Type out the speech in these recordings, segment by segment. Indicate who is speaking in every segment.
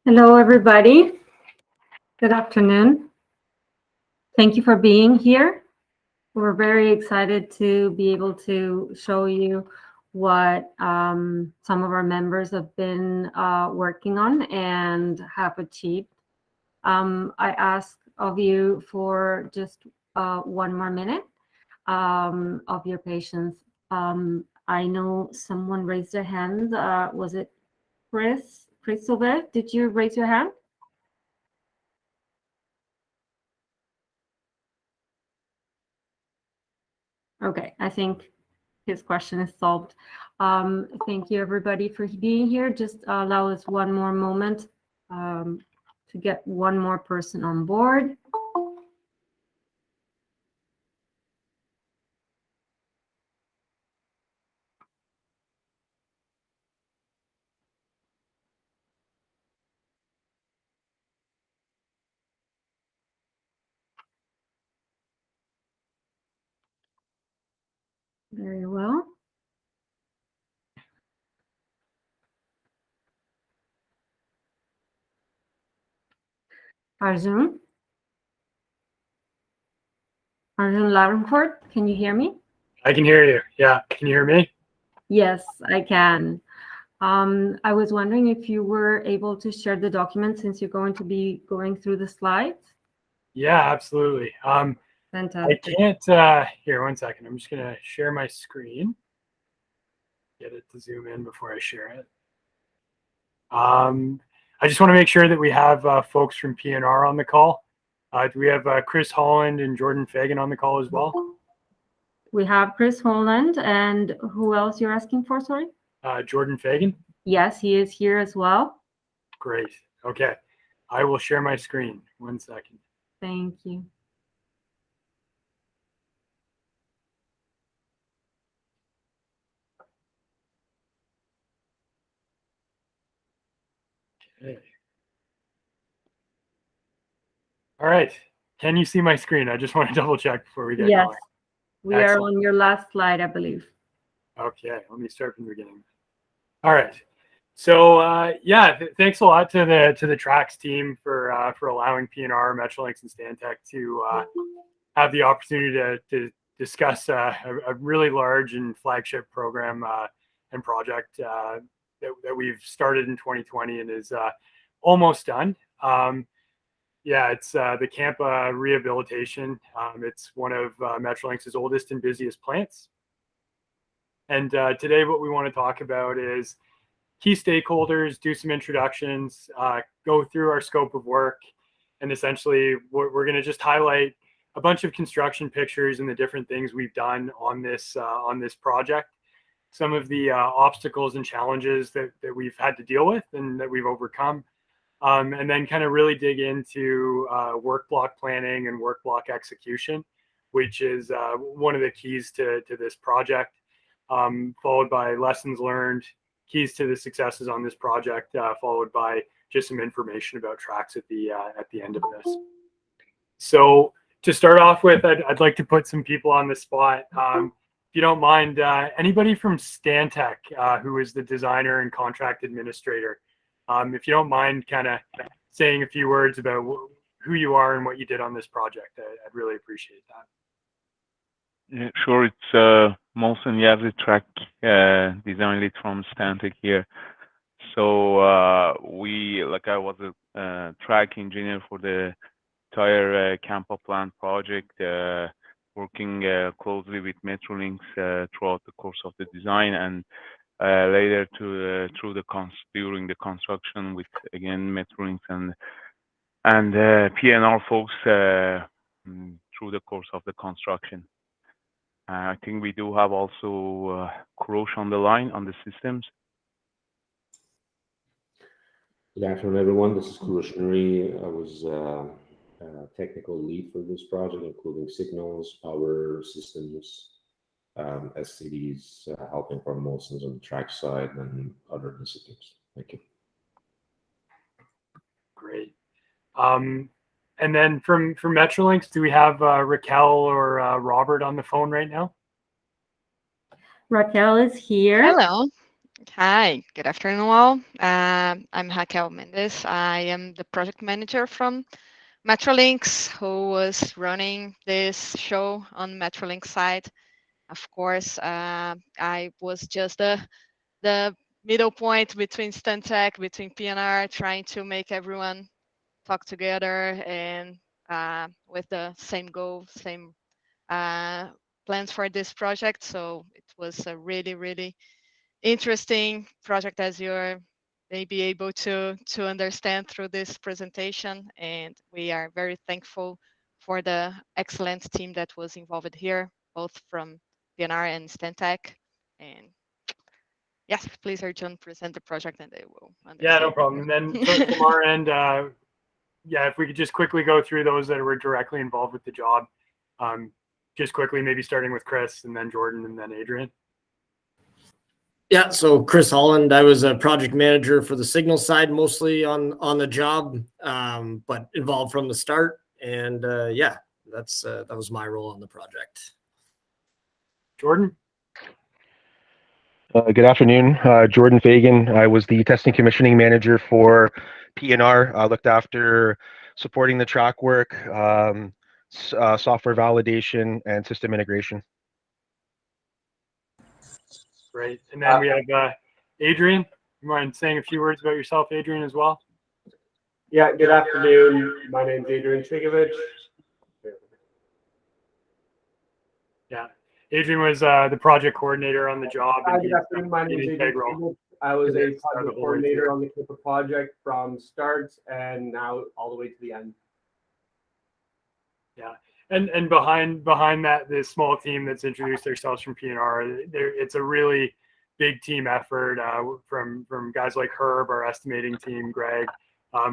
Speaker 1: Hello, everybody. Good afternoon. Thank you for being here. We're very excited to be able to show you what some of our members have been working on and have achieved. I ask of you for just 1 more minute of your patience. I know someone raised their hand. Was it Chris? Chris Sauvet, did you raise your hand? Okay, I think his question is solved. Thank you, everybody, for being here. Just allow us one more moment to get one more person on board. Very well. Arjun? Arjun Larencourt, can you hear me?
Speaker 2: I can hear you. Yeah. Can you hear me?
Speaker 1: Yes, I can. I was wondering if you were able to share the document since you're going to be going through the slides.
Speaker 2: Yeah, absolutely.
Speaker 1: Fantastic.
Speaker 2: I can't, here, 1 second. I'm just going to share my screen. Get it to zoom in before I share it. I just want to make sure that we have folks from PNR on the call. Do we have Chris Holland and Jordan Fagan on the call as well?
Speaker 1: We have Chris Holland, and who else you're asking for, sorry?
Speaker 2: Jordan Fagan?
Speaker 1: Yes, he is here as well.
Speaker 2: Great. Okay. I will share my screen. 1 second.
Speaker 1: Thank you.
Speaker 2: Okay. All right. Can you see my screen? I just want to double check before we get
Speaker 1: Yes,
Speaker 2: going.
Speaker 1: we
Speaker 2: Excellent.
Speaker 1: are on your last slide, I believe.
Speaker 2: Okay, let me start from the beginning. All right. So yeah, thanks a lot to the Trax team for allowing PNR, Metrolinx, and Stantec to have the opportunity to discuss a really large and flagship program and project that we've started in 2020 and is almost done. Yeah, it's the Canpa rehabilitation. It's one of Metrolinx's oldest and busiest plants. And today what we want to talk about is key stakeholders, do some introductions, go through our scope of work, and essentially we're going to just highlight a bunch of construction pictures and the different things we've done on this project, some of the obstacles and challenges that we've had to deal with and that we've overcome, and then kind of really dig into work block planning and work block execution, which is one of the keys to this project, followed by lessons learned, keys to the successes on this project, followed by just some information about Trax at the end of this. So to start off with, I'd like to put some people on the spot. If you don't mind, anybody from Stantec, who is the designer and contract administrator, if you don't mind kind of saying a few words about who you are and what you did on this project, I'd really appreciate that.
Speaker 3: Yeah, sure. It's Molson Track design lead from Stantec here. So I was a track engineer for the entire Canpa plant project, working closely with Metrolinx throughout the course of the design, and later during the construction with again Metrolinx and PNR folks through the course of the construction. I think we do have also Kurosh on the line on the systems.
Speaker 4: Good afternoon, everyone. This is Kurosh. I was technical lead for this project, including signals, power systems, SCDs, helping from Molson's on the track side and other disciplines. Thank you.
Speaker 2: Great. And then from Metrolinx, do we have Raquel or Robert on the phone right now?
Speaker 1: Raquel is here.
Speaker 5: Hello. Hi, good afternoon all. I'm Raquel Mendes. I am the project manager from Metrolinx, who was running this show on Metrolinx side. Of course, I was just the middle point between Stantec, between PNR, trying to make everyone talk together and with the same goal, same plans for this project. So it was a really, really interesting project, as you're maybe able to understand through this presentation. And we are very thankful for the excellent team that was involved here, both from PNR and Stantec. And yes, please, Arjun, present the project and they will understand.
Speaker 2: Yeah, no problem. And then from our end, yeah, if we could just quickly go through those that were directly involved with the job. Just quickly, maybe starting with Chris and then Jordan and then Adrian.
Speaker 6: Yeah, so Chris Holland, I was a project manager for the signal side, mostly on the job, but involved from the start. And yeah, that was my role on the project.
Speaker 2: Jordan?
Speaker 7: Good afternoon, Jordan Fagan. I was the testing commissioning manager for PNR. I looked after supporting the track work, software validation, and system integration.
Speaker 2: Great. And then we have Adrian. You mind saying a few words about yourself, Adrian, as well?
Speaker 8: Yeah, good afternoon. My name's Adrian Trigovich.
Speaker 2: Yeah. Adrian was the project coordinator on the job.
Speaker 8: Hi, good afternoon. My name is Adrian Trigovich. I was a project coordinator on the Canpa project from start and now all the way to the end.
Speaker 2: Yeah. And behind that, this small team that's introduced themselves from PNR, it's a really big team effort from guys like Herb, our estimating team, Greg.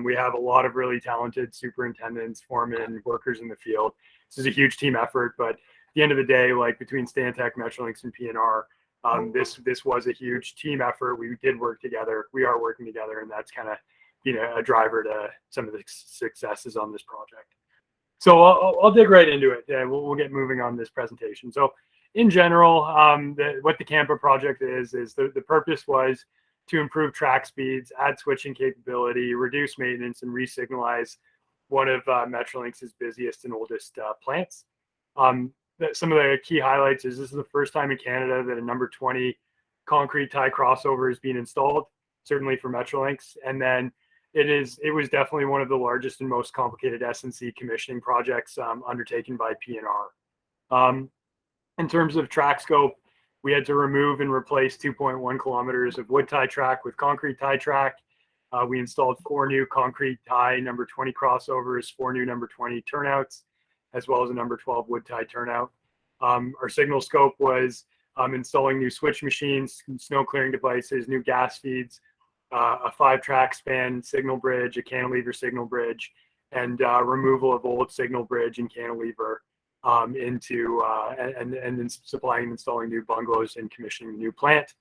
Speaker 2: We have a lot of really talented superintendents, foremen, workers in the field. This is a huge team effort, but at the end of the day, like between Stantec, Metrolinx, and PNR, this was a huge team effort. We did work together. We are working together, and that's kind of a driver to some of the successes on this project. So I'll dig right into it. We'll get moving on this presentation. So in general, what the Canpa project is the purpose was to improve track speeds, add switching capability, reduce maintenance, and re-signalize one of Metrolinx's busiest and oldest plants. Some of the key highlights is this is the first time in Canada that a number 20 concrete tie crossover is being installed, certainly for Metrolinx. And then it was definitely one of the largest and most complicated S&C commissioning projects undertaken by PNR. In terms of track scope, we had to remove and replace 2.1 kilometers of wood tie track with concrete tie track. We installed 4 new concrete tie number 20 crossovers, 4 new number 20 turnouts, as well as a number 12 wood tie turnout. Our signal scope was installing new switch machines, snow clearing devices, new gas feeds, a 5-track span signal bridge, a cantilever signal bridge, and removal of old signal bridge and cantilever into and then supplying and installing new bungalows and commissioning a new plant.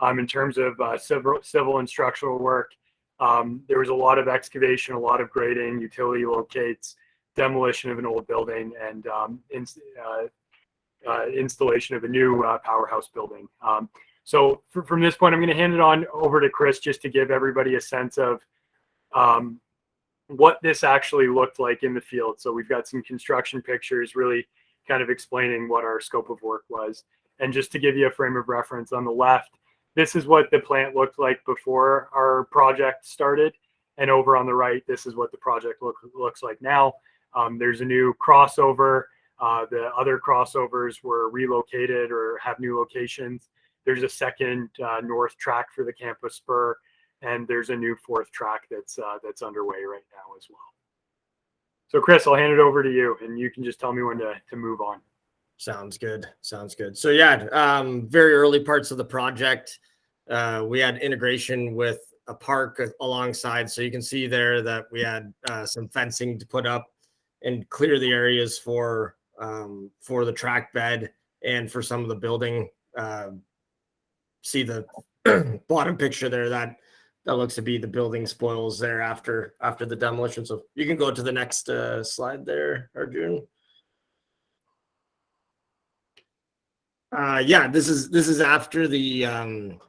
Speaker 2: In terms of civil and structural work, there was a lot of excavation, a lot of grading, utility locates, demolition of an old building, and installation of a new powerhouse building. So from this point, I'm going to hand it on over to Chris just to give everybody a sense of what this actually looked like in the field. So we've got some construction pictures really kind of explaining what our scope of work was. And just to give you a frame of reference, on the left, this is what the plant looked like before our project started. And over on the right, this is what the project looks like now. There's a new crossover. The other crossovers were relocated or have new locations. There's a second north track for the Canpa spur, and there's a new 4th track that's underway right now as well. So Chris, I'll hand it over to you, and you can just tell me when to move on.
Speaker 6: Sounds good. Sounds good. So yeah, very early parts of the project, we had integration with a park alongside. So you can see there that we had some fencing to put up and clear the areas for the track bed and for some of the building. See the bottom picture there, that looks to be the building spoils there after the demolition. So you can go to the next slide there, Arjun. Yeah, this is after the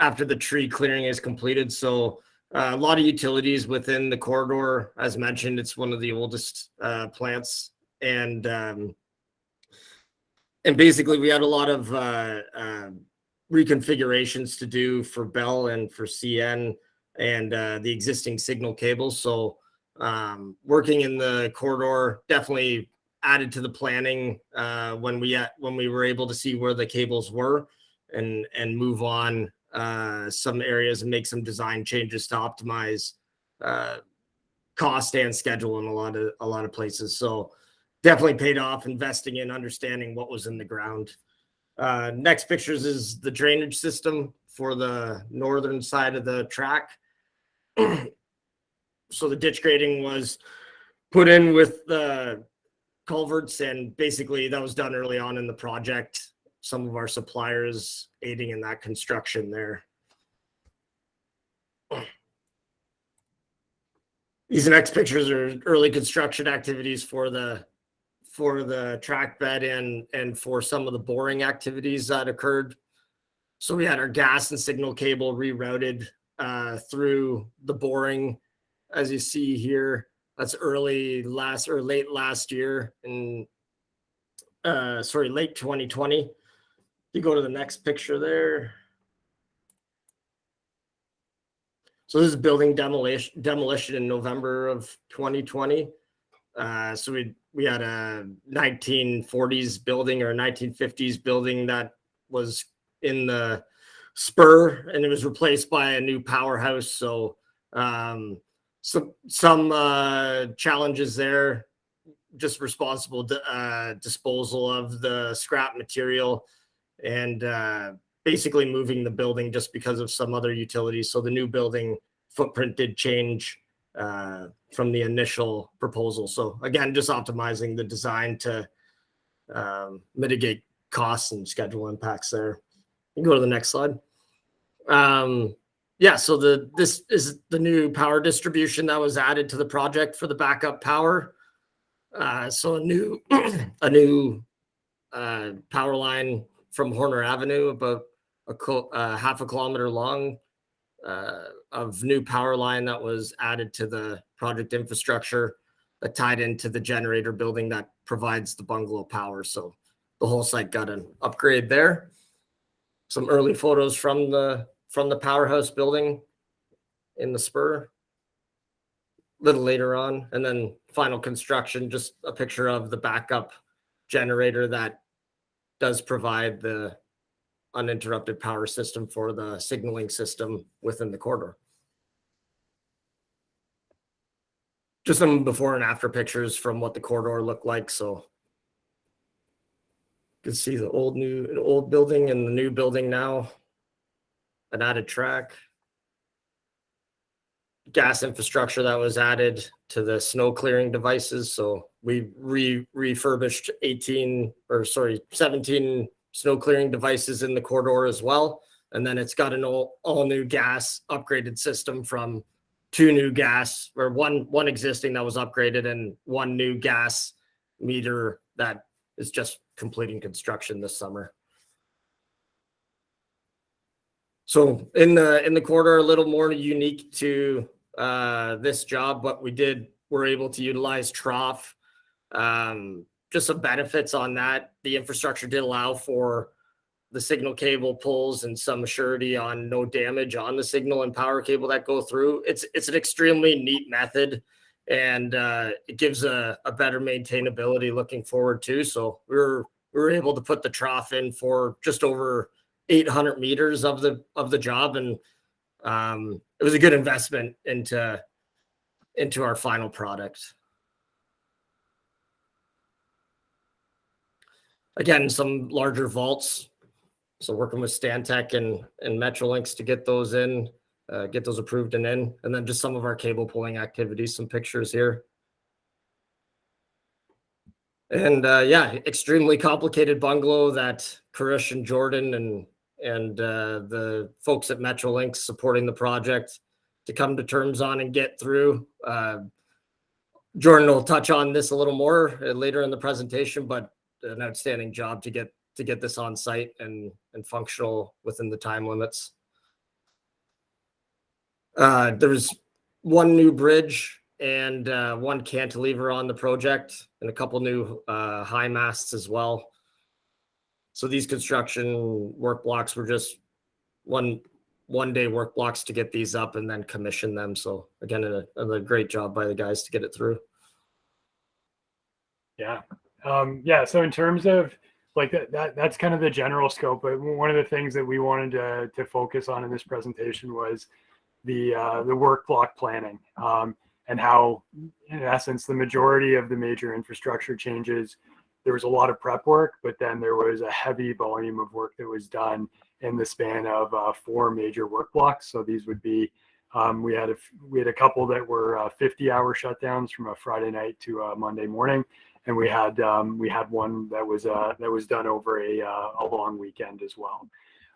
Speaker 6: after the tree clearing is completed. So a lot of utilities within the corridor. As mentioned, it's one of the oldest plants, and basically we had a lot of reconfigurations to do for Bell and for CN and the existing signal cables. So working in the corridor definitely added to the planning when we were able to see where the cables were and move on some areas and make some design changes to optimize cost and schedule in a lot of places. So definitely paid off investing in understanding what was in the ground. Next pictures is the drainage system for the northern side of the track. So the ditch grading was put in with the culverts, and basically that was done early on in the project. Some of our suppliers aiding in that construction there. These next pictures are early construction activities for the track bed and for some of the boring activities that occurred. So we had our gas and signal cable rerouted through the boring, as you see here. That's late last year, in late 2020. You go to the next picture there. So this is building demolition in November of 2020. So we had a 1940s building or a 1950s building that was in the spur, and it was replaced by a new powerhouse. So some challenges there, just responsible disposal of the scrap material, and basically moving the building just because of some other utilities. So the new building footprint did change from the initial proposal. So again, just optimizing the design to mitigate costs and schedule impacts there. You can go to the next slide. Yeah, so this is the new power distribution that was added to the project for the backup power. So a new power line from Horner Avenue, about half a kilometer long, of new power line that was added to the project infrastructure that tied into the generator building that provides the bungalow power. So the whole site got an upgrade there. Some early photos from the powerhouse building in the spur a little later on, and then final construction, just a picture of the backup generator that does provide the uninterrupted power system for the signaling system within the corridor. Just some before and after pictures from what the corridor looked like. So you can see the old building and the new building now. An added track. Gas infrastructure that was added to the snow clearing devices. So we refurbished 17 snow clearing devices in the corridor as well. And then it's got an all new gas upgraded system from two new gas, or one existing that was upgraded, and one new gas meter that is just completing construction this summer. So in the corridor, a little more unique to this job, but we're able to utilize trough. Just some benefits on that. The infrastructure did allow for the signal cable pulls and some surety on no damage on the signal and power cable that go through. It's an extremely neat method, and it gives a better maintainability looking forward too. So we were able to put the trough in for just over 800 meters of the job, and it was a good investment into our final product. Again, some larger vaults. So working with Stantec and Metrolinx to get those in, get those approved and in, and then just some of our cable pulling activities, some pictures here. And yeah, extremely complicated bungalow that Kurish and Jordan and the folks at Metrolinx supporting the project to come to terms on and get through. Jordan will touch on this a little more later in the presentation, but an outstanding job to get this on site and functional within the time limits. There was one new bridge and one cantilever on the project, and a couple new high masts as well. So these construction work blocks were just one day work blocks to get these up and then commission them. So again, a great job by the guys to get it through.
Speaker 2: Yeah. So in terms of like that's kind of the general scope, but one of the things that we wanted to focus on in this presentation was the work block planning, and how, in essence, the majority of the major infrastructure changes, there was a lot of prep work, but then there was a heavy volume of work that was done in the span of 4 major work blocks. So these would be, we had a couple that were 50-hour shutdowns from a Friday night to a Monday morning, and we had one that was done over a long weekend as well.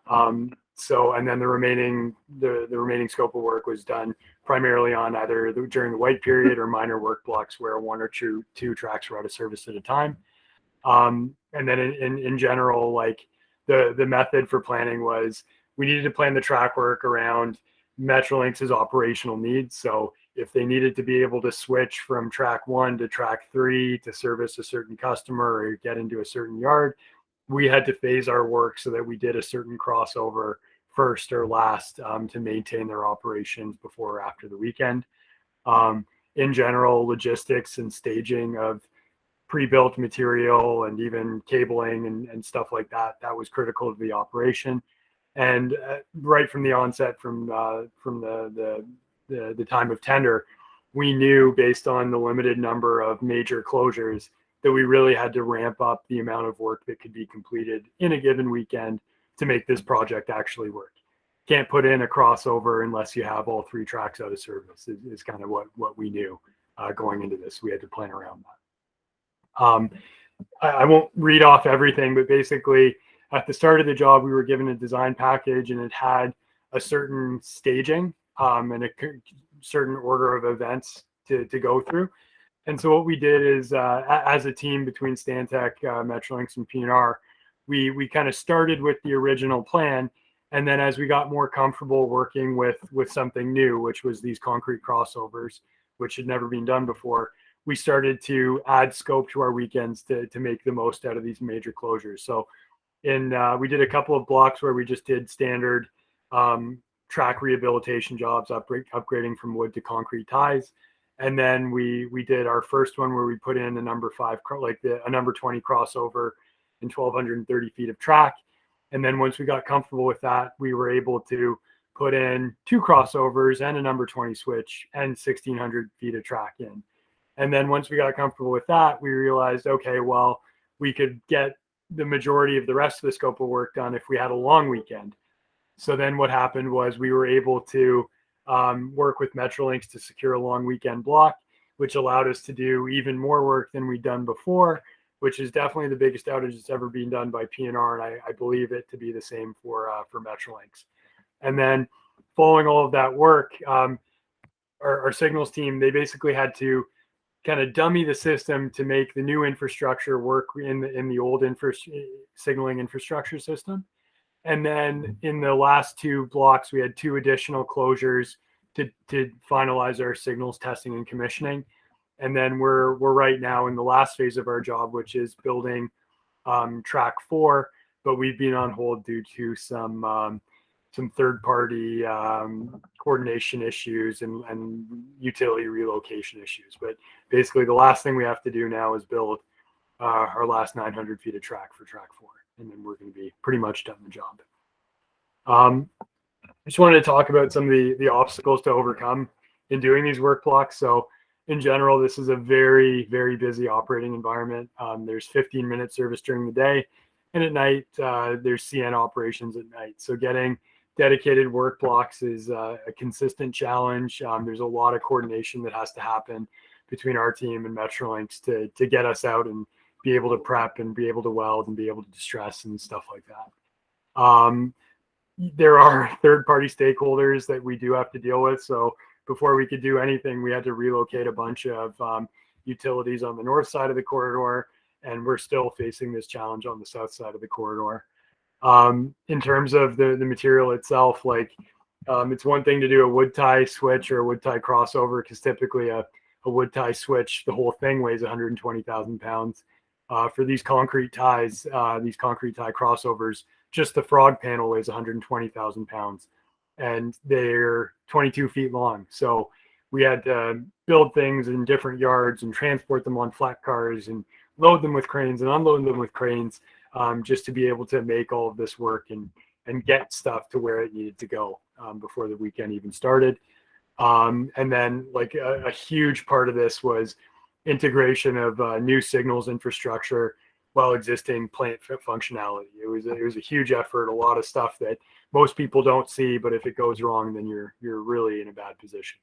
Speaker 2: And then the remaining scope of work was done primarily on either during the white period or minor work blocks where 1 or 2 tracks were out of service at a time. And then in general, like the method for planning was we needed to plan the track work around Metrolinx's operational needs. So if they needed to be able to switch from track 1 to track 3 to service a certain customer or get into a certain yard, we had to phase our work so that we did a certain crossover first or last, to maintain their operations before or after the weekend. In general, logistics and staging of pre-built material and even cabling and stuff like that was critical to the operation. And right from the onset, from the time of tender, we knew, based on the limited number of major closures, that we really had to ramp up the amount of work that could be completed in a given weekend to make this project actually work. Can't put in a crossover unless you have all 3 tracks out of service, is kind of what we knew going into this. We had to plan around that. I won't read off everything, but basically at the start of the job, we were given a design package, and it had a certain staging and a certain order of events to go through. And so what we did is, as a team between Stantec, Metrolinx, and PNR, we kind of started with the original plan. And then as we got more comfortable working with something new, which was these concrete crossovers, which had never been done before, we started to add scope to our weekends to make the most out of these major closures. So we did a couple of blocks where we just did standard track rehabilitation jobs, upgrading from wood to concrete ties. And then we did our first one where we put in a number 5, a number 20 crossover in 1,230 feet of track. And then once we got comfortable with that, we were able to put in 2 crossovers and a number 20 switch and 1,600 feet of track in. And then once we got comfortable with that, we realized, okay, well, we could get the majority of the rest of the scope of work done if we had a long weekend. So then what happened was we were able to work with Metrolinx to secure a long weekend block, which allowed us to do even more work than we'd done before, which is definitely the biggest outage that's ever been done by PNR, and I believe it to be the same for Metrolinx. And then following all of that work, our signals team, they basically had to kind of dummy the system to make the new infrastructure work in the old signaling infrastructure system. And then in the last 2 blocks, we had 2 additional closures to finalize our signals testing and commissioning. And then we're right now in the last phase of our job, which is building track 4, but we've been on hold due to some third-party coordination issues and utility relocation issues. But basically, the last thing we have to do now is build our last 900 feet of track for track 4. And then we're going to be pretty much done the job. I just wanted to talk about some of the obstacles to overcome in doing these work blocks. So in general, this is a very, very busy operating environment. There's 15-minute service during the day, and at night, there's CN operations at night. So getting dedicated work blocks is a consistent challenge. There's a lot of coordination that has to happen between our team and Metrolinx to get us out and be able to prep and be able to weld and be able to distress and stuff like that. There are third-party stakeholders that we do have to deal with. So before we could do anything, we had to relocate a bunch of utilities on the north side of the corridor, and we're still facing this challenge on the south side of the corridor. In terms of the material itself, like It's one thing to do a wood tie switch or a wood tie crossover, because typically a wood tie switch, the whole thing weighs 120,000 pounds. For these concrete ties, these concrete tie crossovers, just the frog panel weighs 120,000 pounds, and they're 22 feet long. So we had to build things in different yards and transport them on flat cars and load them with cranes and unload them with cranes, just to be able to make all of this work and get stuff to where it needed to go before the weekend even started. And then like a huge part of this was integration of new signals infrastructure while existing plant functionality. It was a huge effort, a lot of stuff that most people don't see, but if it goes wrong, then you're really in a bad position.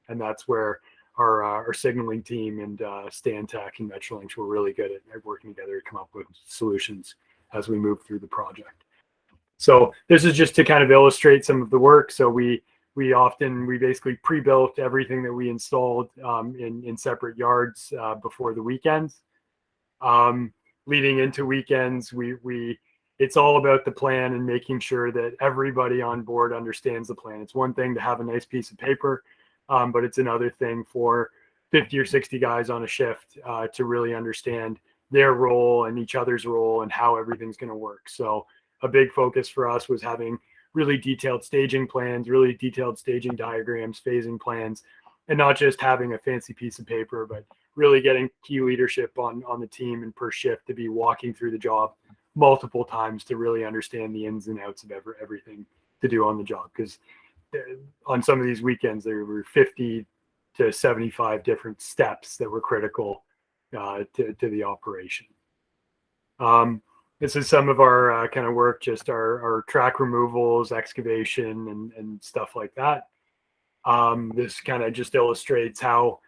Speaker 2: And that's where our signaling team and Stantec and Metrolinx were really good at working together to come up with solutions as we move through the project. So this is just to kind of illustrate some of the work. So we basically pre-built everything that we installed in separate yards before the weekends. Leading into weekends, it's all about the plan and making sure that everybody on board understands the plan. It's one thing to have a nice piece of paper, but it's another thing for 50 or 60 guys on a shift to really understand their role and each other's role and how everything's going to work. So a big focus for us was having really detailed staging plans, really detailed staging diagrams, phasing plans, and not just having a fancy piece of paper, but really getting key leadership on the team and per shift to be walking through the job multiple times to really understand the ins and outs of everything to do on the job. Because on some of these weekends, there were 50 to 75 different steps that were critical to the operation. This is some of our kind of work, just our track removals, excavation, and stuff like that. This kind of just illustrates how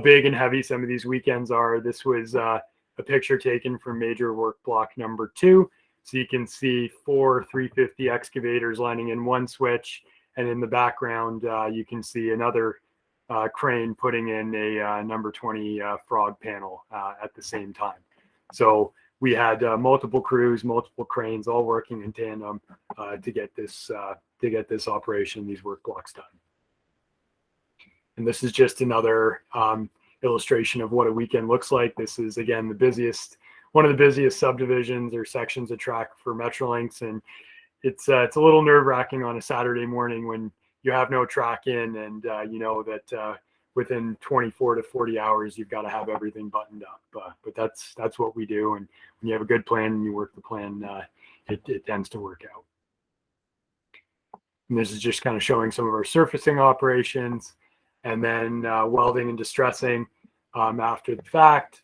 Speaker 2: big and heavy some of these weekends are. This was a picture taken from major work block number 2. So you can see 4 350 excavators lining in one switch, and in the background you can see another crane putting in a number 20 frog panel at the same time. So we had multiple crews, multiple cranes, all working in tandem to get this operation, these work blocks done. And this is just another illustration of what a weekend looks like. This is again one of the busiest subdivisions or sections of track for Metrolinx, and it's a little nerve-wracking on a Saturday morning when you have no track in, and you know that within 24 to 40 hours, you've got to have everything buttoned up. But that's what we do. And when you have a good plan and you work the plan, it tends to work out. And this is just kind of showing some of our surfacing operations, and then welding and distressing after the fact.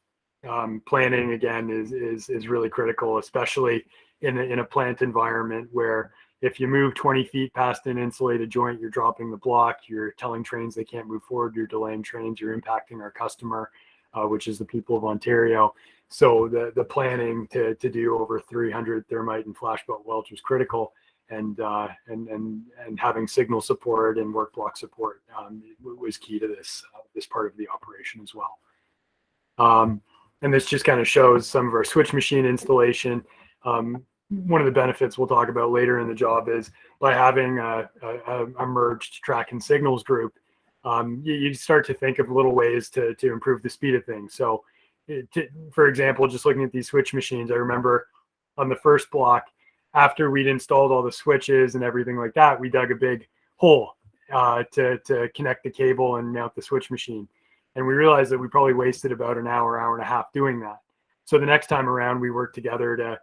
Speaker 2: Planning again is really critical, especially in a plant environment where if you move 20 feet past an insulated joint, you're dropping the block, you're telling trains they can't move forward, you're delaying trains, you're impacting our customer, which is the people of Ontario. So the planning to do over 300 thermite and flash belt welds was critical, and having signal support and work block support was key to this part of the operation as well. And this just kind of shows some of our switch machine installation. One of the benefits we'll talk about later in the job is by having a merged track and signals group, you start to think of little ways to improve the speed of things. So for example, just looking at these switch machines, I remember on the first block, after we'd installed all the switches and everything like that, we dug a big hole to connect the cable and mount the switch machine. And we realized that we probably wasted about an hour and a half doing that. So the next time around, we worked together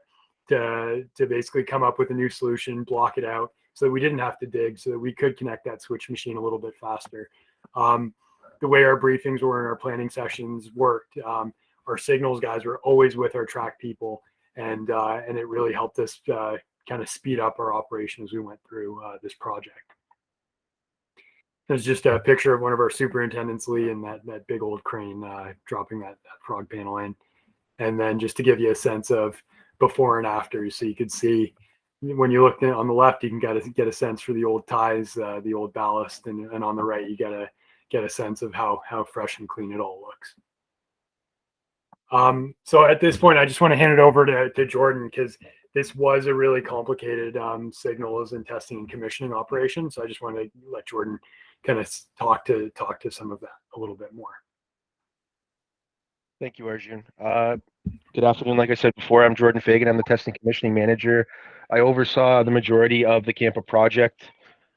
Speaker 2: to basically come up with a new solution, block it out, so that we didn't have to dig, so that we could connect that switch machine a little bit faster. The way our briefings were and our planning sessions worked, our signals guys were always with our track people, and it really helped us kind of speed up our operation as we went through this project. There's just a picture of one of our superintendents, Lee, and that big old crane dropping that frog panel in. And then just to give you a sense of before and after, so you could see when you look on the left, you can get a sense for the old ties, the old ballast, and on the right, you get a sense of how fresh and clean it all looks. So at this point, I just want to hand it over to Jordan, because this was a really complicated signals and testing and commissioning operation. So I just wanted to let Jordan kind of talk to some of that a little bit more.
Speaker 7: Thank you, Arjun. Good afternoon. Like I said before, I'm Jordan Fagan. I'm the testing commissioning manager. I oversaw the majority of the Canpa project,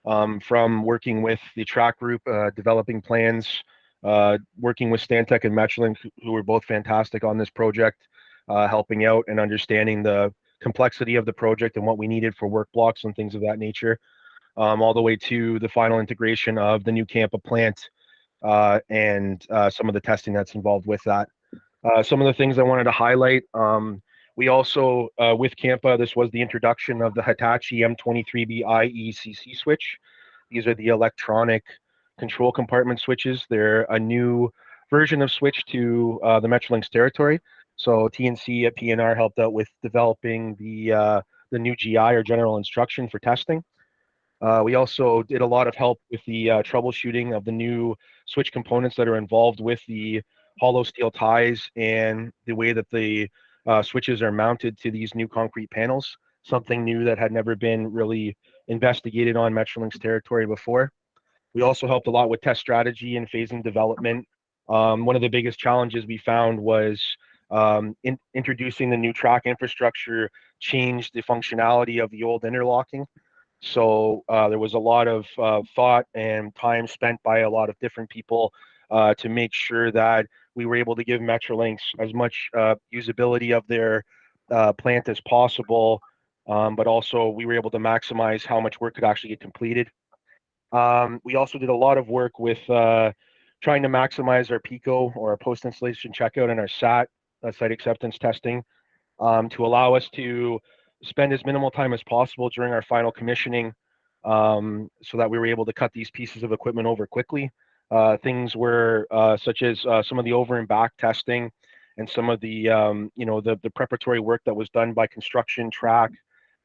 Speaker 7: from working with the track group, developing plans, working with Stantec and Metrolinx, who were both fantastic on this project, helping out and understanding the complexity of the project and what we needed for work blocks and things of that nature, all the way to the final integration of the new Canpa plant, and some of the testing that's involved with that. Some of the things I wanted to highlight, we also, with Canpa, this was the introduction of the Hitachi M23B IECC switch. These are the electronic control compartment switches. They're a new version of switch to the Metrolinx territory. So TNC at PNR helped out with developing the new GI, or general instruction, for testing. We also did a lot of help with the troubleshooting of the new switch components that are involved with the hollow steel ties and the way that the switches are mounted to these new concrete panels, something new that had never been really investigated on Metrolinx territory before. We also helped a lot with test strategy and phasing development. One of the biggest challenges we found was introducing the new track infrastructure changed the functionality of the old interlocking. So there was a lot of thought and time spent by a lot of different people to make sure that we were able to give Metrolinx as much usability of their plant as possible, but also we were able to maximize how much work could actually get completed. We also did a lot of work with trying to maximize our PICO, or our post-installation checkout, and our SAT, site acceptance testing, to allow us to spend as minimal time as possible during our final commissioning, so that we were able to cut these pieces of equipment over quickly. Things were such as some of the over and back testing, and some of the the preparatory work that was done by construction, track,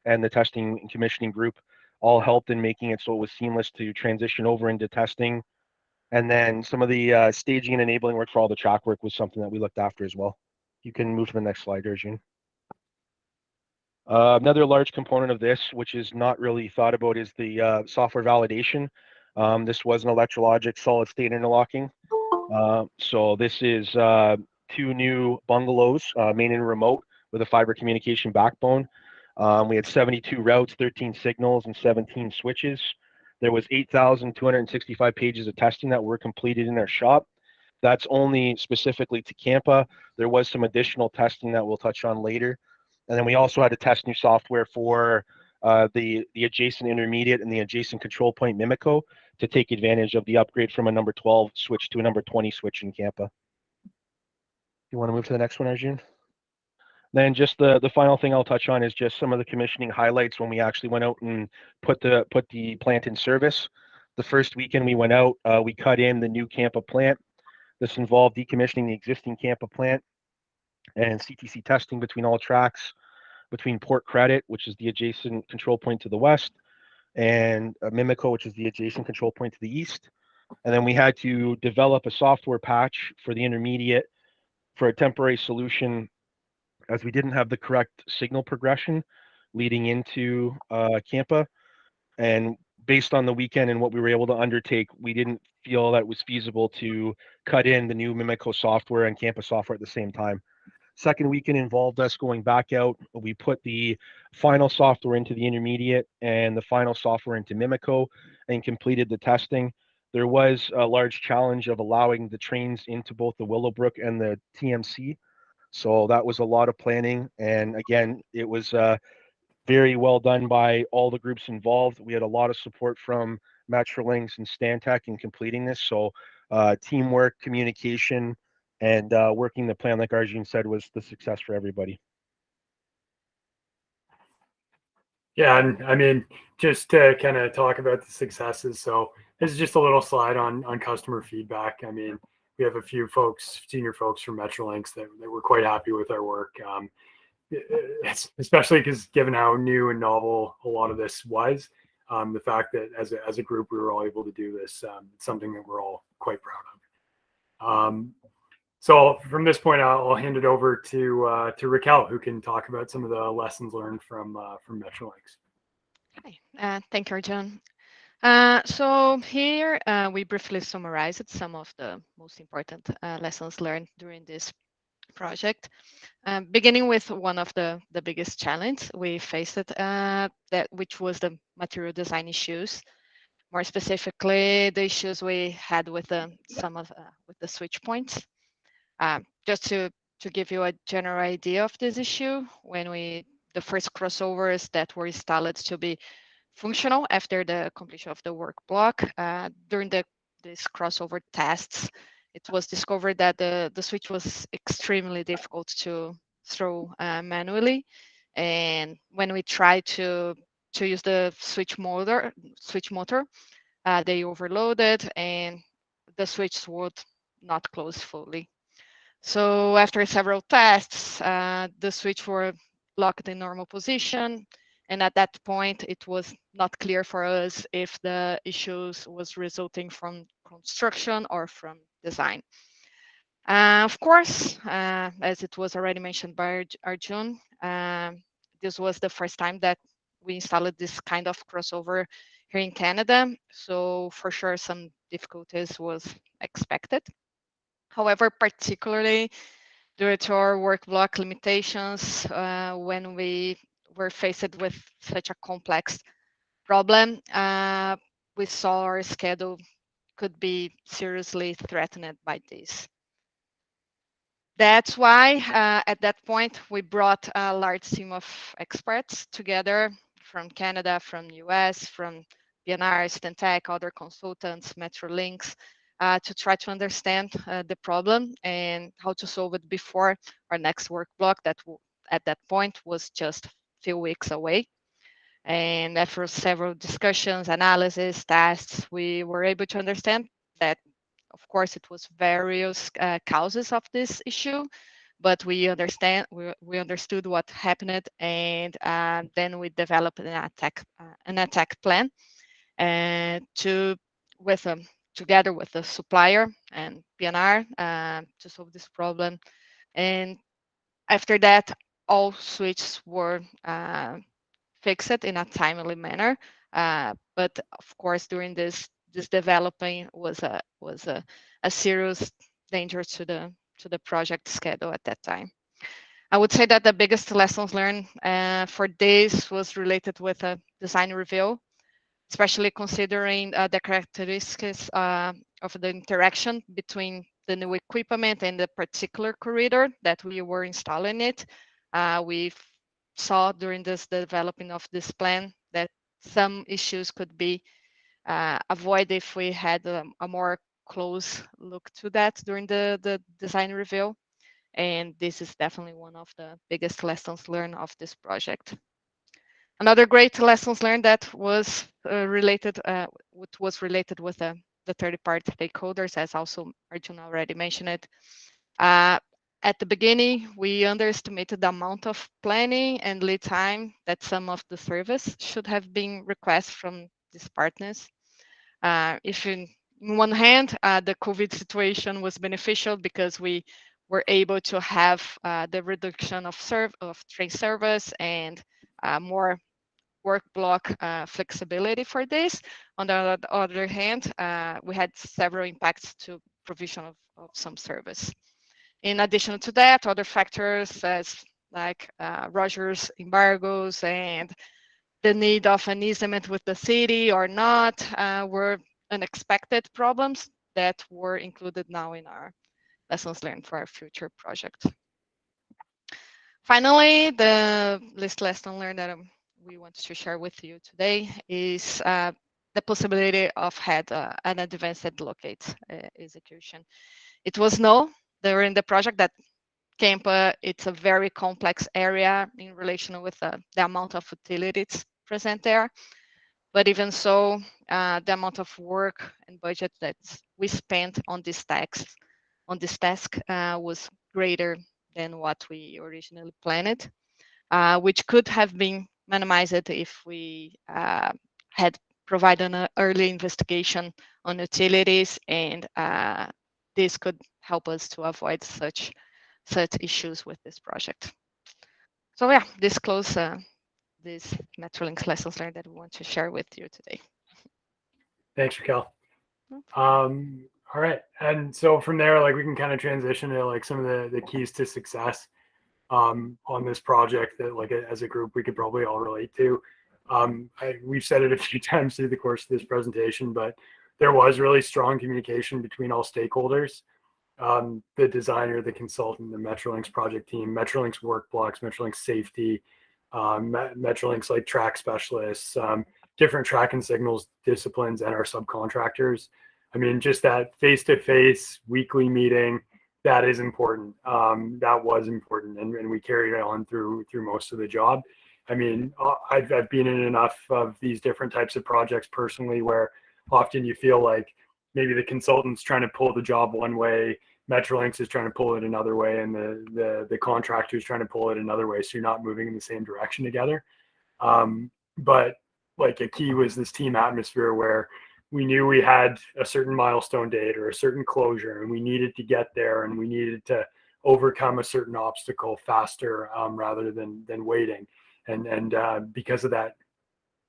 Speaker 7: and the testing and commissioning group all helped in making it so it was seamless to transition over into testing. And then some of the staging and enabling work for all the track work was something that we looked after as well. You can move to the next slide, Arjun. Another large component of this, which is not really thought about, is the software validation. This was an Electrologic solid state interlocking. So this is 2 new bungalows, main and remote, with a fiber communication backbone. We had 72 routes, 13 signals, and 17 switches. There was 8,265 pages of testing that were completed in our shop. That's only specifically to Canpa. There was some additional testing that we'll touch on later. And then we also had to test new software for the adjacent intermediate and the adjacent control point Mimico to take advantage of the upgrade from a number 12 switch to a number 20 switch in Canpa. You want to move to the next one, Arjun? Then just the final thing I'll touch on is just some of the commissioning highlights when we actually went out and put the plant in service. The first weekend we went out, we cut in the new Canpa plant. This involved decommissioning the existing Canpa plant and CTC testing between all tracks, between Port Credit, which is the adjacent control point to the west, and Mimico, which is the adjacent control point to the east. And then we had to develop a software patch for the intermediate for a temporary solution, as we didn't have the correct signal progression leading into Canpa. And based on the weekend and what we were able to undertake, we didn't feel that it was feasible to cut in the new Mimico software and Canpa software at the same time. Second weekend involved us going back out. We put the final software into the intermediate and the final software into Mimico and completed the testing. There was a large challenge of allowing the trains into both the Willowbrook and the TMC. So that was a lot of planning. And again, it was very well done by all the groups involved. We had a lot of support from Metrolinx and Stantec in completing this. So teamwork, communication, and working the plan, like Arjun said, was the success for everybody.
Speaker 2: Yeah, and I mean, just to kind of talk about the successes. So this is just a little slide on customer feedback. I mean, we have a few folks, senior folks from Metrolinx that were quite happy with our work, especially because given how new and novel a lot of this was, the fact that as a group we were all able to do this, it's something that we're all quite proud of. So from this point, I'll hand it over to Raquel, who can talk about some of the lessons learned from Metrolinx.
Speaker 5: Hi, thank you, John. So here we briefly summarized some of the most important lessons learned during this project. Beginning with one of the biggest challenge we faced, which was the material design issues. More specifically, the issues we had with with the switch points. Just to give you a general idea of this issue, when the first crossovers that were installed to be functional after the completion of the work block, during these crossover tests, it was discovered that the switch was extremely difficult to throw manually, and when we tried to use the switch motor, they overloaded and the switch would not close fully. So after several tests, the switch were locked in normal position. And at that point, it was not clear for us if the issues was resulting from construction or from design. Of course, as it was already mentioned by Arjun, this was the first time that we installed this kind of crossover here in Canada. So for sure, some difficulties was expected. However, particularly due to our work block limitations, when we were faced with such a complex problem, we saw our schedule could be seriously threatened by this. That's why at that point, we brought a large team of experts together from Canada, from US, from PNR, Stantec, other consultants, Metrolinx, to try to understand the problem and how to solve it before our next work block that at that point was just a few weeks away. And after several discussions, analysis, tests, we were able to understand that, of course, it was various causes of this issue, but we understood what happened, and then we developed an attack plan, and together with the supplier and PNR to solve this problem. And after that, all switches were fixed in a timely manner. But of course, during this developing was a serious danger to the project schedule at that time. I would say that the biggest lessons learned for this was related with a design review, especially considering the characteristics of the interaction between the new equipment and the particular corridor that we were installing it. We saw during this developing of this plan that some issues could be avoided if we had a more close look to that during the design review. And this is definitely one of the biggest lessons learned of this project. Another great lessons learned that was related with the third-party stakeholders, as also Arjun already mentioned it. At the beginning, we underestimated the amount of planning and lead time that some of the service should have been requested from these partners. If in one hand, the COVID situation was beneficial because we were able to have the reduction of train service and more work block flexibility for this. On the other hand, we had several impacts to provision of some service. In addition to that, other factors as like Rogers embargoes and the need of an easement with the city or not were unexpected problems that were included now in our lessons learned for our future project. Finally, the last lesson learned that we want to share with you today is the possibility of had an advanced locate execution. It was known during the project that Canpa, it's a very complex area in relation with the amount of utilities present there. But even so, the amount of work and budget that we spent on this task was greater than what we originally planned, which could have been minimized if we had provided an early investigation on utilities, and this could help us to avoid such issues with this project. So yeah, this close this Metrolinx lessons learned that we want to share with you today.
Speaker 2: Thanks, Raquel. All right, and so from there, like we can kind of transition to like some of the keys to success on this project that like as a group we could probably all relate to. We've said it a few times through the course of this presentation, but there was really strong communication between all stakeholders. The designer, the consultant, the Metrolinx project team, Metrolinx work blocks, Metrolinx safety, Metrolinx like track specialists, different track and signals disciplines, and our subcontractors. I mean, just that face-to-face weekly meeting, that is important. That was important, and we carried it on through most of the job. I mean, I've been in enough of these different types of projects personally where often you feel like maybe the consultant's trying to pull the job one way, Metrolinx is trying to pull it another way, and the contractor is trying to pull it another way. So you're not moving in the same direction together. But like a key was this team atmosphere where we knew we had a certain milestone date or a certain closure, and we needed to get there, and we needed to overcome a certain obstacle faster rather than waiting. And because of that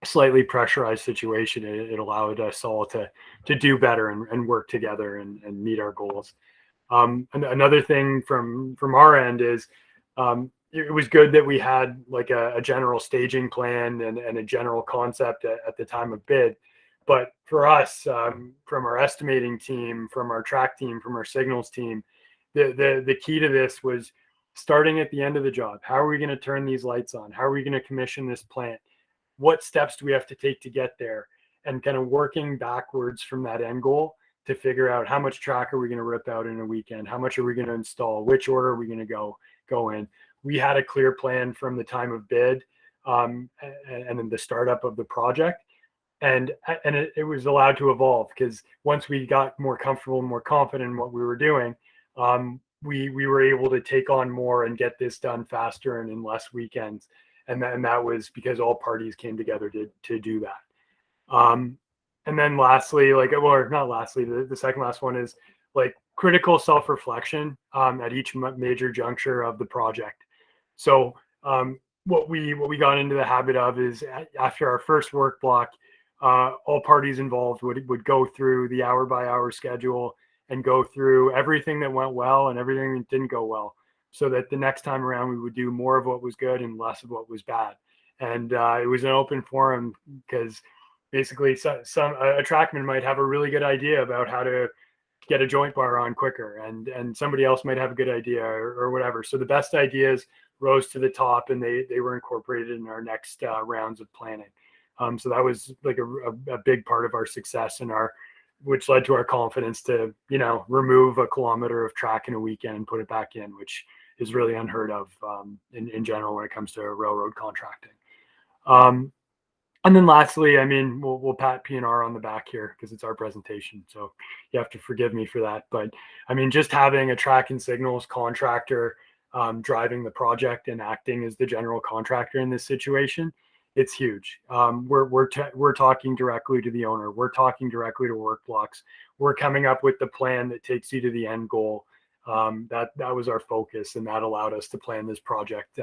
Speaker 2: slightly pressurized situation, it allowed us all to do better and work together and meet our goals. And another thing from our end is it was good that we had like a general staging plan and a general concept at the time of bid. But for us, from our estimating team, from our track team, from our signals team, the key to this was starting at the end of the job. How are we going to turn these lights on? How are we going to commission this plant? What steps do we have to take to get there? And kind of working backwards from that end goal to figure out how much track are we going to rip out in a weekend? How much are we going to install? Which order are we going to go in? We had a clear plan from the time of bid and then the startup of the project. And it was allowed to evolve because once we got more comfortable and more confident in what we were doing, we were able to take on more and get this done faster and in less weekends. And that was because all parties came together to do that. And then lastly, the second last one is like critical self-reflection at each major juncture of the project. So what we got into the habit of is after our first work block, all parties involved would go through the hour by hour schedule and go through everything that went well and everything that didn't go well, so that the next time around we would do more of what was good and less of what was bad. And it was an open forum because basically a trackman might have a really good idea about how to get a joint bar on quicker, and somebody else might have a good idea or whatever. So the best ideas rose to the top, and they were incorporated in our next rounds of planning. So that was like a big part of our success which led to our confidence to, remove a kilometer of track in a weekend and put it back in, which is really unheard of in general when it comes to railroad contracting. And then lastly, I mean, we'll pat PNR on the back here because it's our presentation, so you have to forgive me for that. But I mean, just having a track and signals contractor driving the project and acting as the general contractor in this situation, it's huge. We're talking directly to the owner. We're talking directly to work blocks. We're coming up with the plan that takes you to the end goal. That was our focus, and that allowed us to plan this project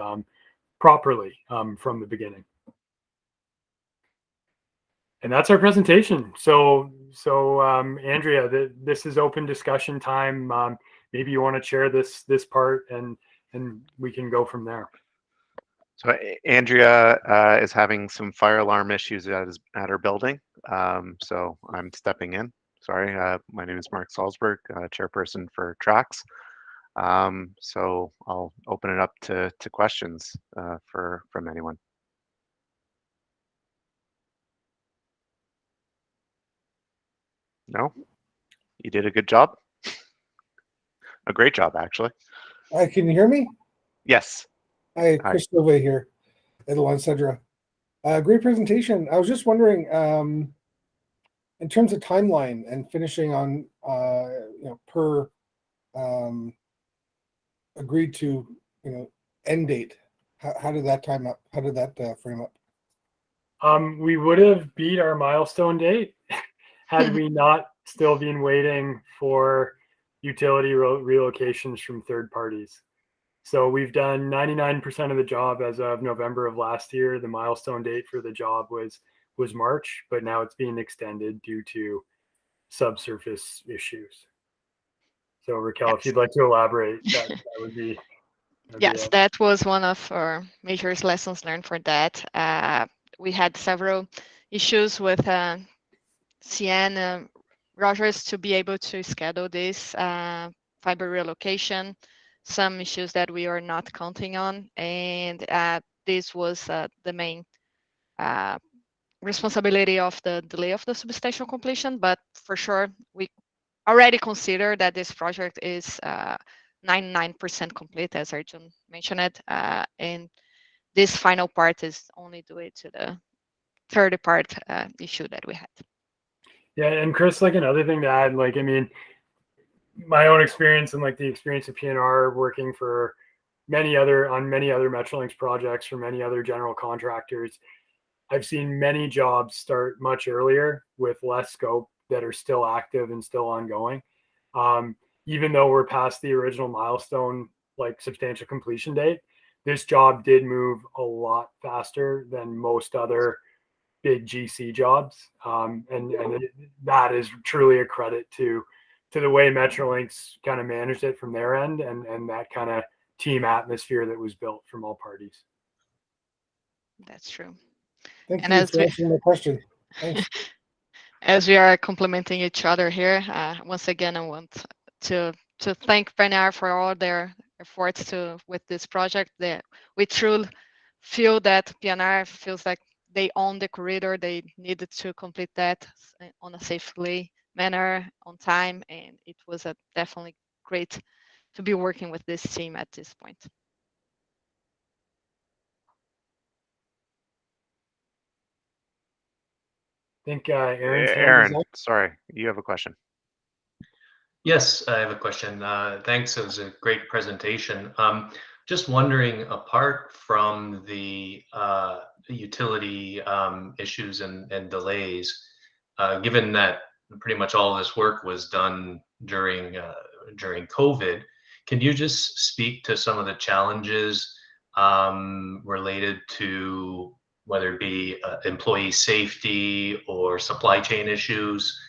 Speaker 2: properly from the beginning. And that's our presentation. So Andrea, this is open discussion time. Maybe you want to share this part, and we can go from there.
Speaker 9: So Andrea is having some fire alarm issues at her building. So I'm stepping in. Sorry, my name is Mark Salzberg, chairperson for Tracks. So I'll open it up to questions from anyone. No? You did a good job? A great job, actually.
Speaker 10: Can you hear me?
Speaker 9: Yes.
Speaker 10: Hi, Chris Silva here at Lawn Cedra. Great presentation. I was just wondering, in terms of timeline and finishing on, per agreed to, end date, how did that time up? How did that frame up?
Speaker 2: We would have beat our milestone date had we not still been waiting for, utility relocations from third parties. So we've done 99% of the job as of November of last year. The milestone date for the job was March, but now it's being extended due to subsurface issues. So Raquel, if you'd like to elaborate, that would be.
Speaker 5: Yes, that was one of our major lessons learned for that. We had several issues with CN Rogers to be able to schedule this fiber relocation, some issues that we are not counting on, and this was the main responsibility of the delay of the substation completion. But for sure, we already consider that this project is 99% complete, as Arjun mentioned it, and this final part is only due to the third part issue that we had.
Speaker 2: Yeah, and Chris, like another thing to add, like I mean, my own experience and like the experience of PNR working for many other Metrolinx projects for many other general contractors, I've seen many jobs start much earlier with less scope that are still active and still ongoing. Even though we're past the original milestone, like substantial completion date, this job did move a lot faster than most other big GC jobs. That is truly a credit to the way Metrolinx kind of managed it from their end and that kind of team atmosphere that was built from all parties.
Speaker 5: That's true.
Speaker 10: Thank
Speaker 5: And
Speaker 10: you for answering my question. Thanks.
Speaker 5: As we are complementing each other here, once again, I want to thank PNR for all their efforts with this project. We truly feel that PNR feels like they own the corridor. They needed to complete that on a safely manner, on time, and it was definitely great to be working with this team at this point.
Speaker 2: I think Aaron's
Speaker 9: Aaron, sorry, you have a question.
Speaker 11: Yes, I have a question. Thanks. It was a great presentation. Just wondering, apart from the utility issues and delays, given that pretty much all this work was done during COVID, can you just speak to some of the challenges related to whether it be employee safety or supply chain issues,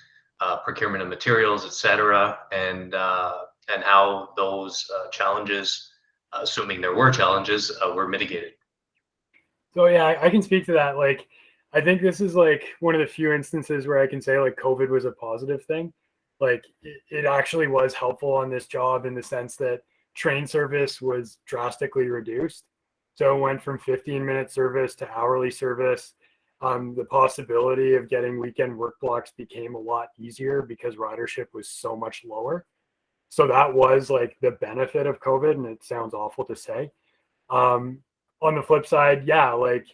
Speaker 11: procurement of materials, et cetera, and how those challenges, assuming there were challenges, were mitigated?
Speaker 2: So yeah, I can speak to that. Like, I think this is like one of the few instances where I can say like COVID was a positive thing. Like it actually was helpful on this job in the sense that train service was drastically reduced. So it went from 15-minute service to hourly service. The possibility of getting weekend work blocks became a lot easier because ridership was so much lower. So that was like the benefit of COVID, and it sounds awful to say. On the flip side, yeah, like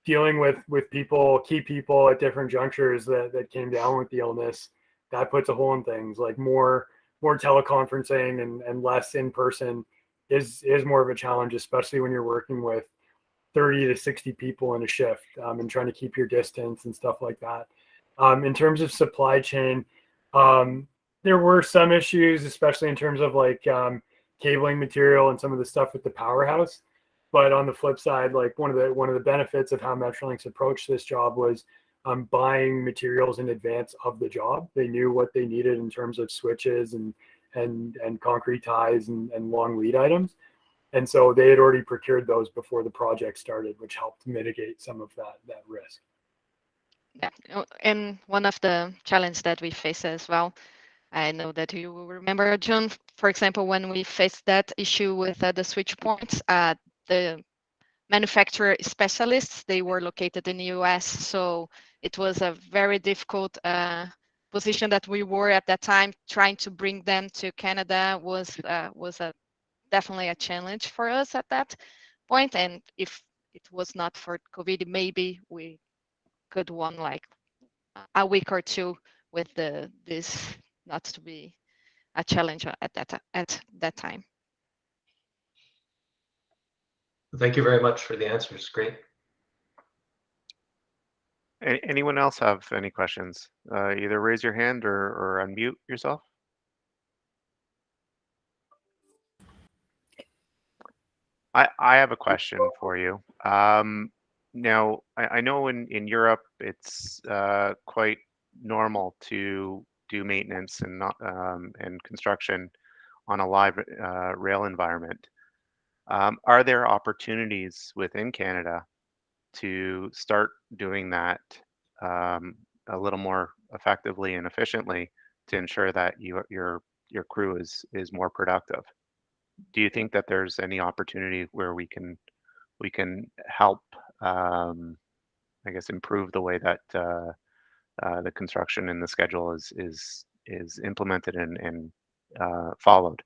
Speaker 2: dealing with key people at different junctures that came down with the illness, that puts a hole in things. Like more teleconferencing and less in person is more of a challenge, especially when you're working with 30 to 60 people in a shift and trying to keep your distance and stuff like that. In terms of supply chain, there were some issues, especially in terms of like cabling material and some of the stuff with the powerhouse. But on the flip side, like one of the benefits of how Metrolinx approached this job was buying materials in advance of the job. They knew what they needed in terms of switches and concrete ties and long lead items. And so they had already procured those before the project started, which helped mitigate some of that risk.
Speaker 5: Yeah, and one of the challenges that we face as well, I know that you will remember, John, for example, when we faced that issue with the switch points, the manufacturer specialists, they were located in the US. So it was a very difficult position that we were at that time. Trying to bring them to Canada was definitely a challenge for us at that point. And if it was not for COVID, maybe we could won like a week or two with this not to be a challenge at that time.
Speaker 11: Thank you very much for the answers. Great.
Speaker 9: Anyone else have any questions? Either raise your hand or unmute yourself. I have a question for you. Now, I know in Europe it's quite normal to do maintenance and not and construction on a live rail environment. Are there opportunities within Canada to start doing that a little more effectively and efficiently to ensure that your crew is more productive? Do you think that there's any opportunity where we can help, I guess, improve the way that the construction and the schedule is implemented and followed?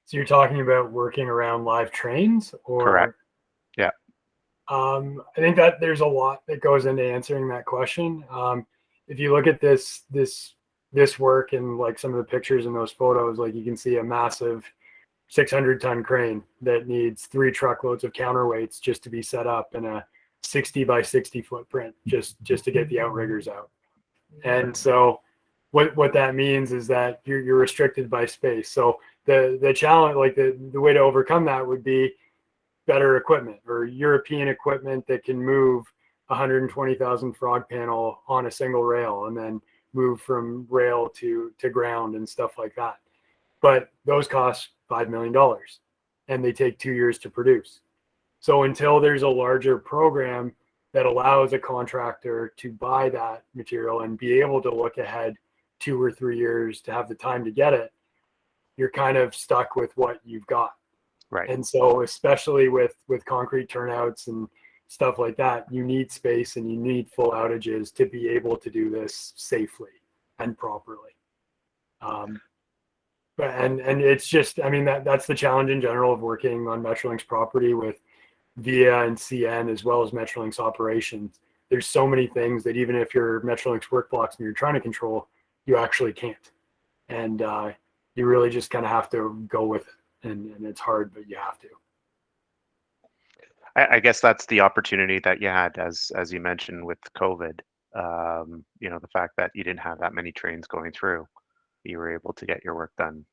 Speaker 2: So you're talking about working around live trains,
Speaker 9: Correct.
Speaker 2: or
Speaker 9: Yeah.
Speaker 2: I think that there's a lot that goes into answering that question. If you look at this work and like some of the pictures in those photos, like you can see a massive 600-ton crane that needs 3 truckloads of counterweights just to be set up in a 60 by 60 footprint, just to get the outriggers out. And so what that means is that you're restricted by space. So the challenge, like the way to overcome that would be better equipment or European equipment that can move 120,000 frog panel on a single rail and then move from rail to ground and stuff like that. But those cost $5 million and they take 2 years to produce. So until there's a larger program that allows a contractor to buy that material and be able to look ahead 2 or 3 years to have the time to get it, you're kind of stuck with what you've got.
Speaker 9: Right.
Speaker 2: And so especially with concrete turnouts and stuff like that, you need space and you need full outages to be able to do this safely and properly. And it's just, I mean, that's the challenge in general of working on Metrolinx property with VIA and CN as well as Metrolinx operations. There's so many things that even if you're Metrolinx work blocks and you're trying to control, you actually can't. And you really just kind of have to go with it. And it's hard, but you have to.
Speaker 9: I guess that's the opportunity that you had, as you mentioned, with COVID. The fact that you didn't have that many trains going through, you were able to get your work done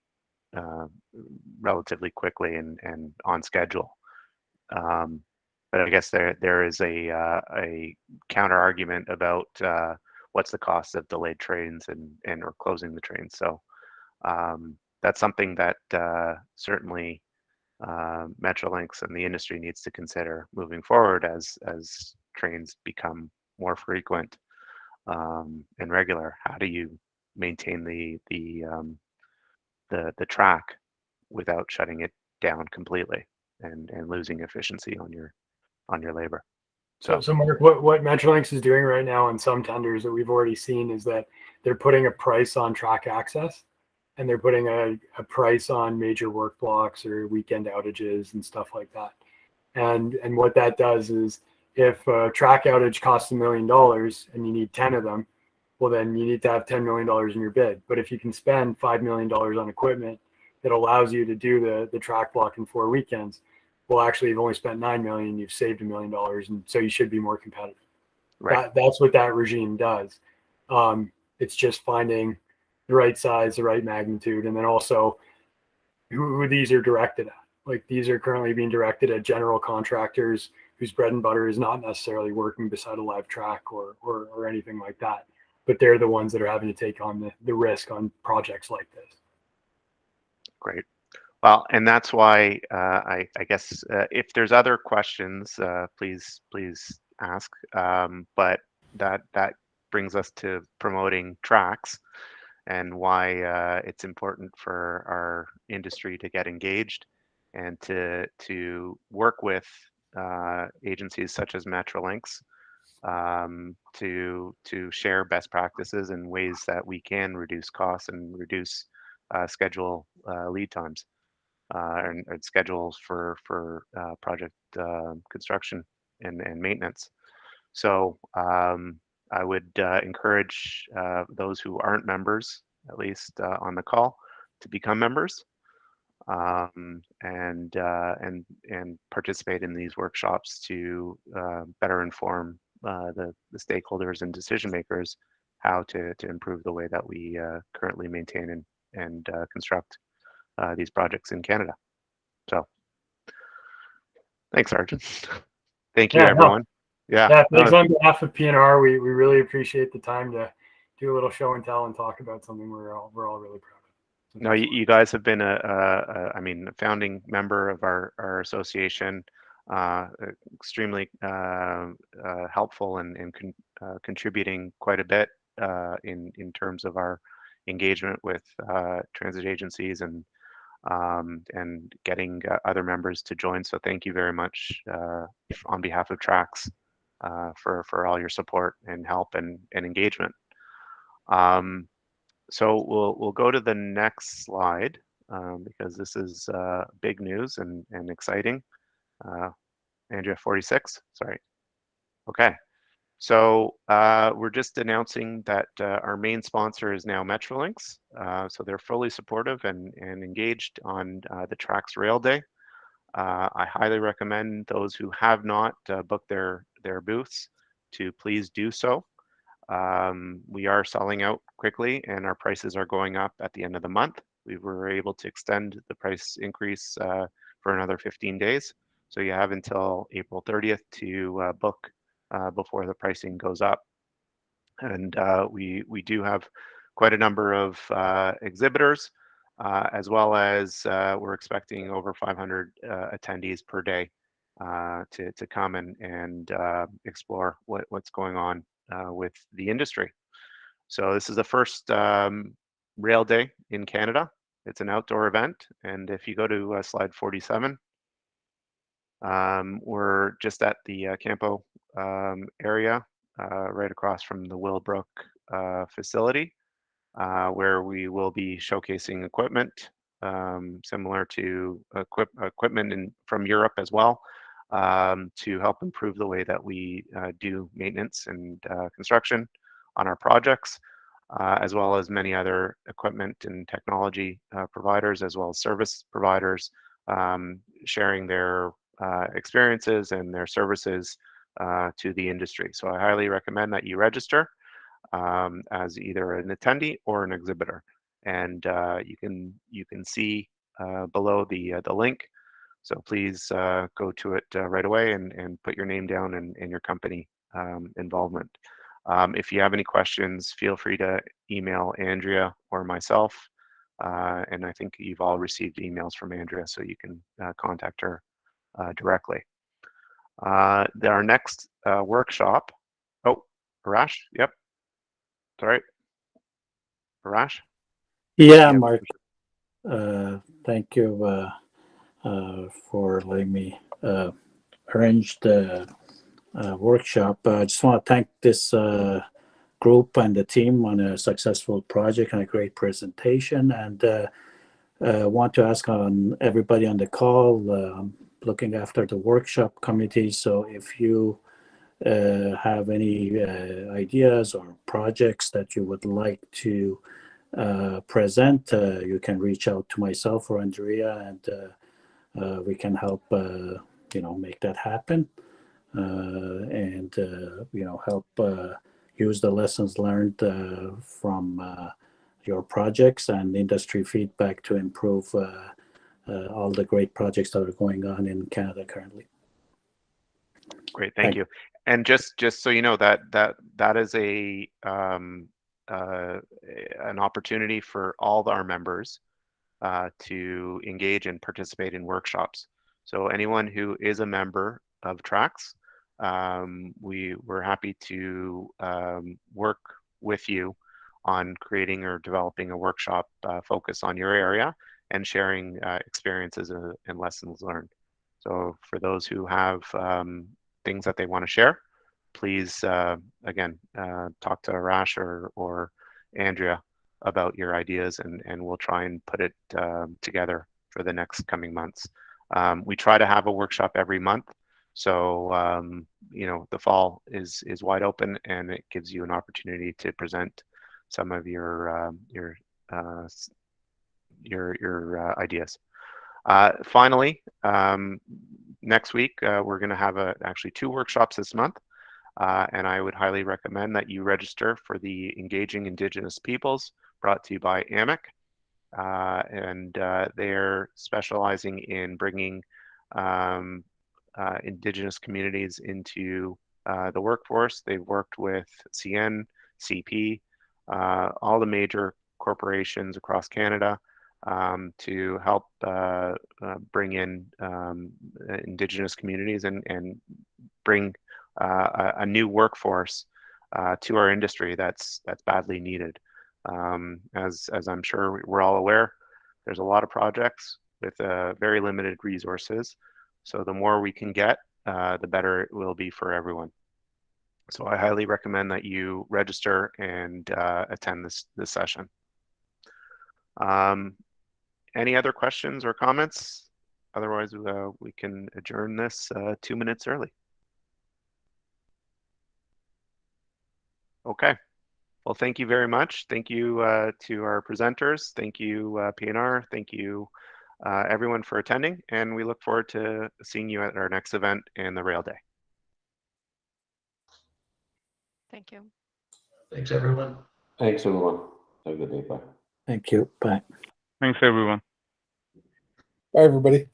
Speaker 9: relatively quickly and on schedule. But I guess there is a counter argument about what's the cost of delayed trains and or closing the trains. So that's something that certainly Metrolinx and the industry needs to consider moving forward as trains become more frequent and regular. How do you maintain the track without shutting it down completely and losing efficiency on your labor?
Speaker 2: So Mark, what Metrolinx is doing right now on some tenders that we've already seen is that they're putting a price on track access, and they're putting a price on major work blocks or weekend outages and stuff like that. And what that does is if a track outage costs $1 million and you need 10 of them, well, then you need to have $10 million in your bid. But if you can spend $5 million on equipment that allows you to do the track block in 4 weekends, well, actually, you've only spent $9 million, you've saved $1 million, and so you should be more competitive.
Speaker 9: Right.
Speaker 2: That's what that regime does. It's just finding the right size, the right magnitude, and then also who these are directed at. Like these are currently being directed at general contractors whose bread and butter is not necessarily working beside a live track or anything like that, but they're the ones that are having to take on the risk on projects like this.
Speaker 9: Great. Well, and that's why I guess if there's other questions, please ask. But that brings us to promoting tracks and why it's important for our industry to get engaged and to work with agencies such as Metrolinx to share best practices and ways that we can reduce costs and reduce schedule lead times. And schedules for project construction and maintenance. So I would encourage those who aren't members, at least on the call, to become members and participate in these workshops to better inform the stakeholders and decision makers how to improve the way that we currently maintain and construct these projects in Canada. So Thanks, Arjun. Thank you,
Speaker 2: Yeah, no.
Speaker 9: everyone. Yeah.
Speaker 2: Yeah, thanks on behalf of PNR. We really appreciate the time to do a little show and tell and talk about something we're all really proud of. So
Speaker 9: No,
Speaker 2: thanks a
Speaker 9: you guys have been I mean, a founding member of our association, extremely helpful and contributing quite a bit in terms of our engagement with transit agencies and getting other members to join. So thank you very much on behalf of TRAX for all your support and help and engagement. So we'll go to the next slide because this is big news and exciting. Andrea, 46, sorry. Okay, so we're just announcing that our main sponsor is now Metrolinx. So they're fully supportive and engaged on the TRAX Rail Day. I highly recommend those who have not booked their booths to please do so. We are selling out quickly and our prices are going up at the end of the month. We were able to extend the price increase for another 15 days. So you have until April 30th to book before the pricing goes up. And we do have quite a number of exhibitors, as well as we're expecting over 500 attendees per day to come and explore what's going on with the industry. So this is the first rail day in Canada. It's an outdoor event. And if you go to slide 47, we're just at the Campo area, right across from the Willowbrook facility, where we will be showcasing equipment similar to equipment from Europe as well, to help improve the way that we do maintenance and construction on our projects, as well as many other equipment and technology providers, as well as service providers, sharing their experiences and their services to the industry. So I highly recommend that you register as either an attendee or an exhibitor, and you can see below the link. So please go to it right away and put your name down and your company involvement. If you have any questions, feel free to email Andrea or myself. And I think you've all received emails from Andrea, so you can contact her directly. Our next workshop. Oh, Parash, yep. Sorry. Parash?
Speaker 12: Yeah, Mark. Thank you for letting me arrange the workshop. I just want to thank this group and the team on a successful project and a great presentation. And want to ask on everybody on the call, looking after the workshop committee. So if you have any ideas or projects that you would like to present, you can reach out to myself or Andrea, and we can help make that happen, and help use the lessons learned from your projects and industry feedback to improve all the great projects that are going on in Canada currently.
Speaker 9: Great, thank you. And just so you know, that is an opportunity for all our members to engage and participate in workshops. So anyone who is a member of TRAX, we're happy to work with you on creating or developing a workshop focus on your area and sharing experiences and lessons learned. So for those who have things that they want to share, please, again, talk to Arash or Andrea about your ideas, and we'll try and put it together for the next coming months. We try to have a workshop every month. So, the fall is wide open, and it gives you an opportunity to present some of your ideas. Finally, next week, we're going to have actually 2 workshops this month. And I would highly recommend that you register for the Engaging Indigenous Peoples, brought to you by AMIC. And they're specializing in bringing Indigenous communities into the workforce. They've worked with CN, CP, all the major corporations across Canada to help bring in Indigenous communities and bring a new workforce to our industry that's badly needed. As I'm sure we're all aware, there's a lot of projects with very limited resources. So the more we can get, the better it will be for everyone. So I highly recommend that you register and attend this session. Any other questions or comments? Otherwise, we can adjourn this 2 minutes early. Okay. Well, thank you very much. Thank you to our presenters. Thank you, PNR. Thank you, everyone, for attending. And we look forward to seeing you at our next event in the Rail Day.
Speaker 5: Thank you.
Speaker 11: Thanks, everyone.
Speaker 4: Thanks, everyone. Have a good day. Bye.
Speaker 12: Thank you. Bye.
Speaker 3: Thanks, everyone.
Speaker 10: Bye, everybody.